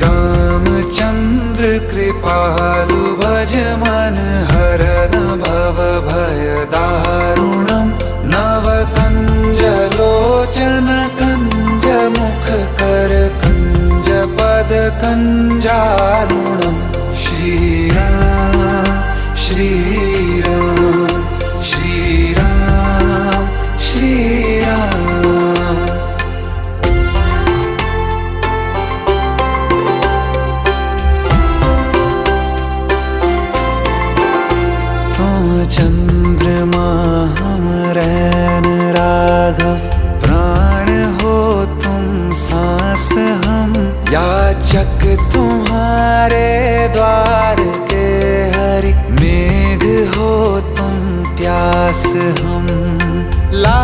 रामचंद्र कृपालु भज मन हरन भव भय दारुणम नव कंज लोचन कंज मुख कर कंज पद कंजारुणम श्रीराम श्रीराम श्रीराम श्रीराम। तुम चंद्रमा हम रैन राघव, प्राण हो तुम सांस हम याचक तुम्हारे द्वार के हरि, मेघ हो तुम प्यास हम। ला